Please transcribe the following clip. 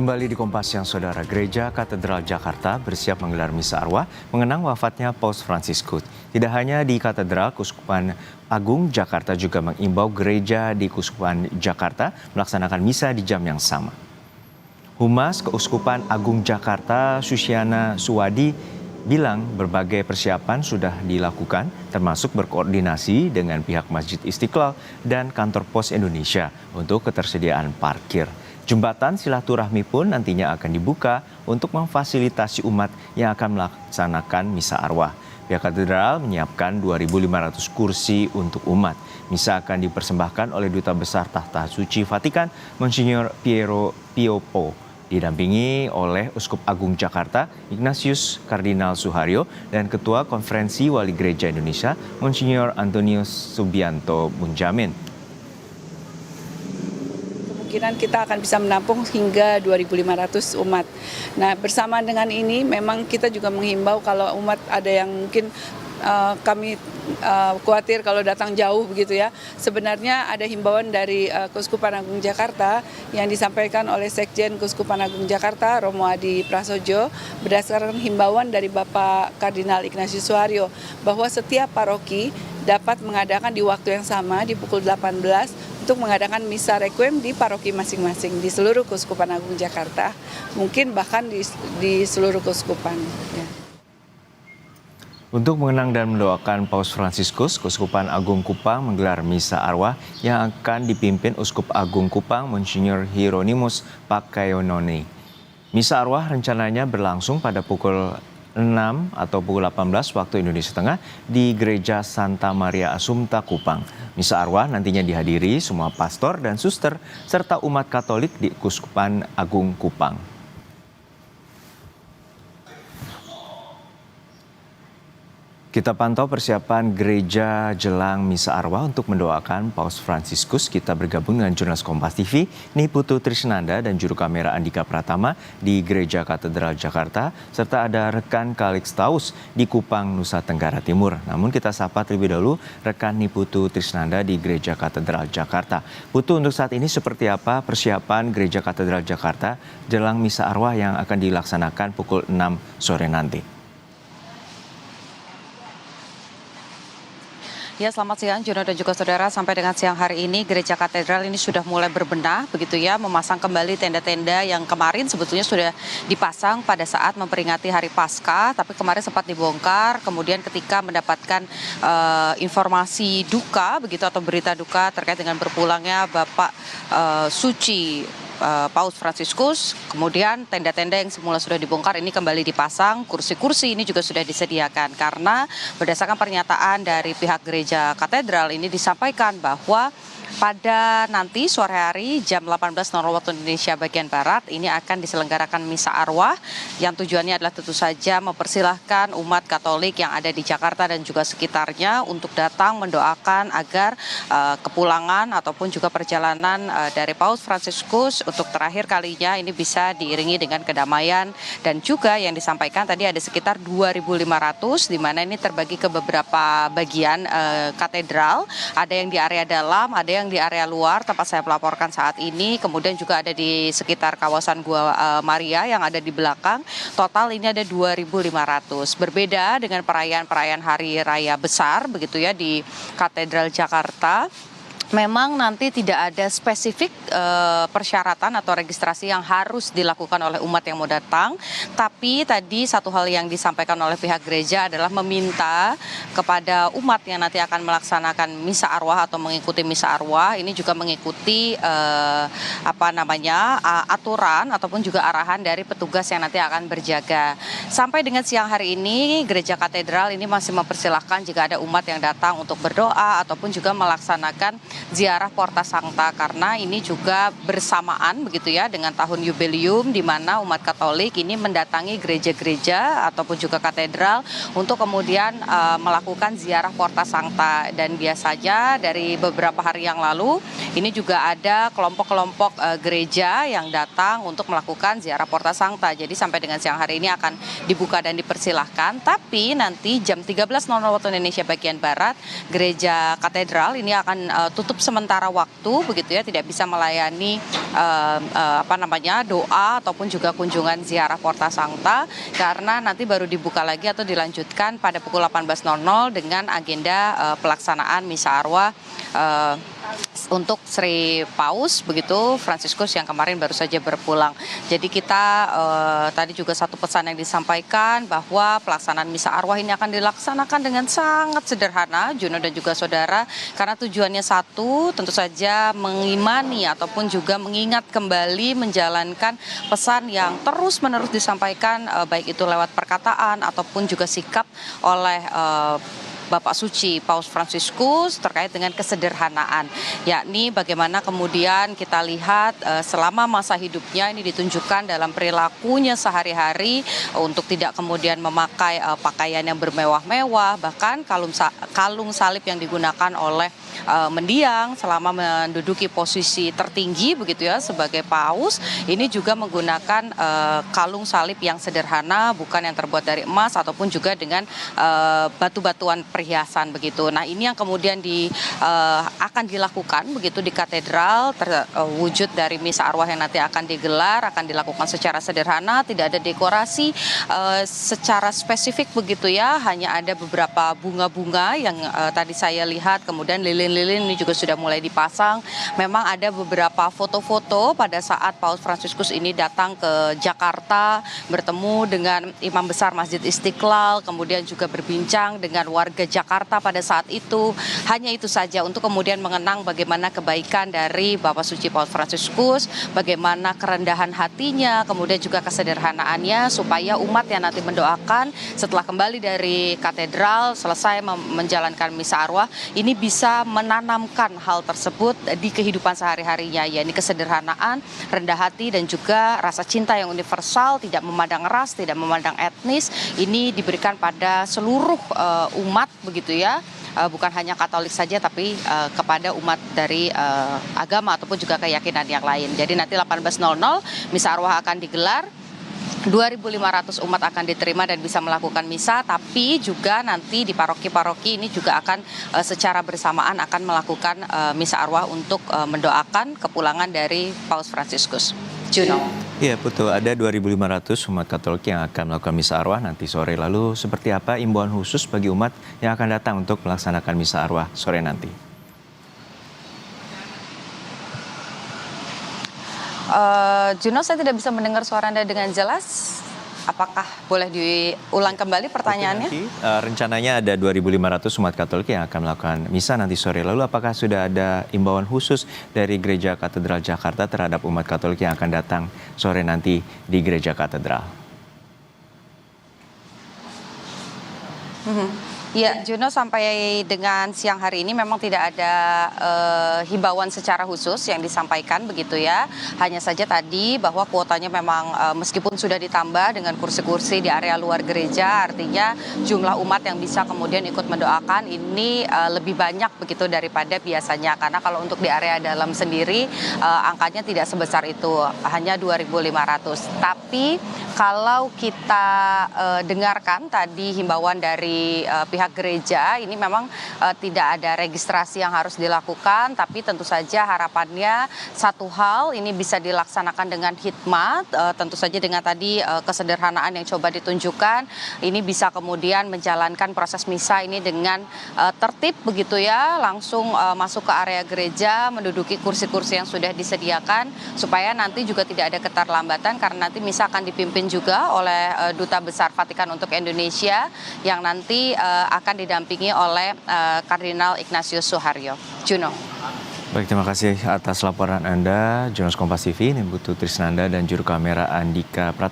Kembali di Kompas Siang, Saudara. Gereja Katedral Jakarta bersiap menggelar misa arwah mengenang wafatnya Paus Fransiskus. Tidak hanya di Katedral, Keuskupan Agung Jakarta juga mengimbau gereja di Keuskupan Jakarta melaksanakan misa di jam yang sama. Humas Keuskupan Agung Jakarta, Susiana Suwadi, bilang berbagai persiapan sudah dilakukan, termasuk berkoordinasi dengan pihak Masjid Istiqlal dan Kantor Pos Indonesia untuk ketersediaan parkir. Jembatan silaturahmi pun nantinya akan dibuka untuk memfasilitasi umat yang akan melaksanakan misa arwah. Pihak katedral menyiapkan 2.500 kursi untuk umat. Misa akan dipersembahkan oleh Duta Besar Tahta Suci Vatikan, Monsignor Piero Piopo, didampingi oleh Uskup Agung Jakarta, Ignatius Kardinal Suharyo, dan Ketua Konferensi Wali Gereja Indonesia, Monsignor Antonius Subianto Munjamin. Kemungkinan kita akan bisa menampung hingga 2.500 umat. Nah, bersamaan dengan ini memang kita juga menghimbau kalau umat ada yang mungkin kami khawatir kalau datang jauh begitu ya. Sebenarnya ada himbauan dari Keuskupan Agung Jakarta yang disampaikan oleh Sekjen Keuskupan Agung Jakarta, Romo Adi Prasojo, berdasarkan himbauan dari Bapak Kardinal Ignatius Suharyo bahwa setiap paroki dapat mengadakan di waktu yang sama di pukul 18 untuk mengadakan misa requiem di paroki masing-masing di seluruh Keuskupan Agung Jakarta, mungkin bahkan di seluruh keuskupan. Ya. Untuk mengenang dan mendoakan Paus Fransiskus, Keuskupan Agung Kupang menggelar misa arwah yang akan dipimpin Uskup Agung Kupang, Monsignor Hieronymus Pakayonone. Misa arwah rencananya berlangsung pada pukul 6 atau pukul 18 waktu Indonesia Tengah di Gereja Santa Maria Assumpta Kupang. Misa arwah nantinya dihadiri semua pastor dan suster serta umat Katolik di Keuskupan Agung Kupang. Kita pantau persiapan gereja jelang misa arwah untuk mendoakan Paus Fransiskus. Kita bergabung dengan jurnalis Kompas TV, Niputu Trisnanda dan juru kamera Andika Pratama di Gereja Katedral Jakarta, serta ada rekan Kalixtaus di Kupang, Nusa Tenggara Timur. Namun kita sapa terlebih dahulu rekan Niputu Trisnanda di Gereja Katedral Jakarta. Putu, untuk saat ini seperti apa persiapan Gereja Katedral Jakarta jelang misa arwah yang akan dilaksanakan pukul 6 sore nanti? Ya, selamat siang Juno dan juga saudara. Sampai dengan siang hari ini Gereja Katedral ini sudah mulai berbenah begitu ya, memasang kembali tenda-tenda yang kemarin sebetulnya sudah dipasang pada saat memperingati Hari Paskah, tapi kemarin sempat dibongkar. Kemudian ketika mendapatkan informasi duka begitu atau berita duka terkait dengan berpulangnya Bapak Suci Paus Fransiskus, kemudian tenda-tenda yang semula sudah dibongkar ini kembali dipasang, kursi-kursi ini juga sudah disediakan karena berdasarkan pernyataan dari pihak Gereja Katedral ini disampaikan bahwa pada nanti sore hari jam 18.00 waktu Indonesia bagian Barat ini akan diselenggarakan misa arwah yang tujuannya adalah tentu saja mempersilahkan umat Katolik yang ada di Jakarta dan juga sekitarnya untuk datang mendoakan agar kepulangan ataupun juga perjalanan dari Paus Fransiskus untuk terakhir kalinya ini bisa diiringi dengan kedamaian, dan juga yang disampaikan tadi ada sekitar 2.500 di mana ini terbagi ke beberapa bagian katedral, ada yang di area dalam, ada yang di area luar tempat saya melaporkan saat ini, kemudian juga ada di sekitar kawasan Gua Maria yang ada di belakang. Total ini ada 2.500. Berbeda dengan perayaan hari raya besar begitu ya di Katedral Jakarta. Memang nanti tidak ada spesifik persyaratan atau registrasi yang harus dilakukan oleh umat yang mau datang. Tapi tadi satu hal yang disampaikan oleh pihak gereja adalah meminta kepada umat yang nanti akan melaksanakan misa arwah atau mengikuti misa arwah ini juga mengikuti aturan ataupun juga arahan dari petugas yang nanti akan berjaga. Sampai dengan siang hari ini Gereja Katedral ini masih mempersilahkan jika ada umat yang datang untuk berdoa ataupun juga melaksanakan ziarah Porta Sancta, karena ini juga bersamaan begitu ya dengan tahun jubileum di mana umat Katolik ini mendatangi gereja-gereja ataupun juga katedral untuk kemudian melakukan ziarah Porta Sancta. Dan biasanya dari beberapa hari yang lalu ini juga ada kelompok-kelompok gereja yang datang untuk melakukan ziarah Porta Sancta. Jadi sampai dengan siang hari ini akan dibuka dan dipersilahkan, tapi nanti jam 13.00 waktu Indonesia bagian Barat Gereja Katedral ini akan tutup ditutup sementara waktu begitu ya, tidak bisa melayani doa ataupun juga kunjungan ziarah Porta Sancta, karena nanti baru dibuka lagi atau dilanjutkan pada pukul 18.00 dengan agenda pelaksanaan misa arwah untuk Sri Paus begitu Fransiskus yang kemarin baru saja berpulang. Jadi kita tadi juga satu pesan yang disampaikan bahwa pelaksanaan misa arwah ini akan dilaksanakan dengan sangat sederhana, Juno dan juga saudara, karena tujuannya satu, tentu saja mengimani ataupun juga mengingat kembali menjalankan pesan yang terus-menerus disampaikan baik itu lewat perkataan ataupun juga sikap oleh Bapak Suci Paus Fransiskus terkait dengan kesederhanaan, yakni bagaimana kemudian kita lihat selama masa hidupnya ini ditunjukkan dalam perilakunya sehari-hari untuk tidak kemudian memakai pakaian yang bermewah-mewah, bahkan kalung salib yang digunakan oleh mendiang selama menduduki posisi tertinggi begitu ya sebagai paus, ini juga menggunakan kalung salib yang sederhana, bukan yang terbuat dari emas ataupun juga dengan batu-batuan perhiasan begitu. Nah, ini yang kemudian akan dilakukan begitu di katedral, terwujud dari misa arwah yang nanti akan digelar, akan dilakukan secara sederhana, tidak ada dekorasi secara spesifik begitu ya, hanya ada beberapa bunga-bunga yang tadi saya lihat, kemudian lilin-lilin ini juga sudah mulai dipasang. Memang ada beberapa foto-foto pada saat Paus Fransiskus ini datang ke Jakarta, bertemu dengan Imam Besar Masjid Istiqlal, kemudian juga berbincang dengan warga Jakarta pada saat itu. Hanya itu saja untuk kemudian mengenang bagaimana kebaikan dari Bapak Suci Paus Fransiskus, bagaimana kerendahan hatinya, kemudian juga kesederhanaannya, supaya umat yang nanti mendoakan setelah kembali dari katedral, selesai menjalankan misa arwah, ini bisa menanamkan hal tersebut di kehidupan sehari-harinya, yakni kesederhanaan, rendah hati, dan juga rasa cinta yang universal, tidak memandang ras, tidak memandang etnis. Ini diberikan pada seluruh umat begitu ya, bukan hanya Katolik saja tapi kepada umat dari agama ataupun juga keyakinan yang lain. Jadi nanti 18.00 misa arwah akan digelar. 2.500 umat akan diterima dan bisa melakukan misa, tapi juga nanti di paroki-paroki ini juga akan secara bersamaan akan melakukan misa arwah untuk mendoakan kepulangan dari Paus Fransiskus. Juno. Iya betul, ada 2.500 umat Katolik yang akan melakukan misa arwah nanti sore. Lalu seperti apa imbauan khusus bagi umat yang akan datang untuk melaksanakan misa arwah sore nanti? Juno, saya tidak bisa mendengar suara Anda dengan jelas. Apakah boleh diulang kembali pertanyaannya? Oke, nanti, rencananya ada 2.500 umat Katolik yang akan melakukan misa nanti sore. Lalu apakah sudah ada imbauan khusus dari Gereja Katedral Jakarta terhadap umat Katolik yang akan datang sore nanti di Gereja Katedral? Ya, Juno, sampai dengan siang hari ini memang tidak ada himbauan secara khusus yang disampaikan begitu ya. Hanya saja tadi bahwa kuotanya memang meskipun sudah ditambah dengan kursi-kursi di area luar gereja, artinya jumlah umat yang bisa kemudian ikut mendoakan ini lebih banyak begitu daripada biasanya. Karena kalau untuk di area dalam sendiri angkanya tidak sebesar itu, hanya 2.500. Tapi kalau kita dengarkan tadi himbauan dari pihak gereja, ini memang tidak ada registrasi yang harus dilakukan, tapi tentu saja harapannya satu hal ini bisa dilaksanakan dengan hikmat, tentu saja dengan tadi kesederhanaan yang coba ditunjukkan, ini bisa kemudian menjalankan proses misa ini dengan tertib begitu ya, langsung masuk ke area gereja, menduduki kursi-kursi yang sudah disediakan, supaya nanti juga tidak ada keterlambatan, karena nanti misa akan dipimpin juga oleh Duta Besar Vatikan untuk Indonesia yang nanti akan didampingi oleh Kardinal Ignatius Suharyo. Juno. Baik, terima kasih atas laporan Anda, Jurnalis Kompas TV, Nimbutu Trisnanda, dan juru kamera Andika Pratama.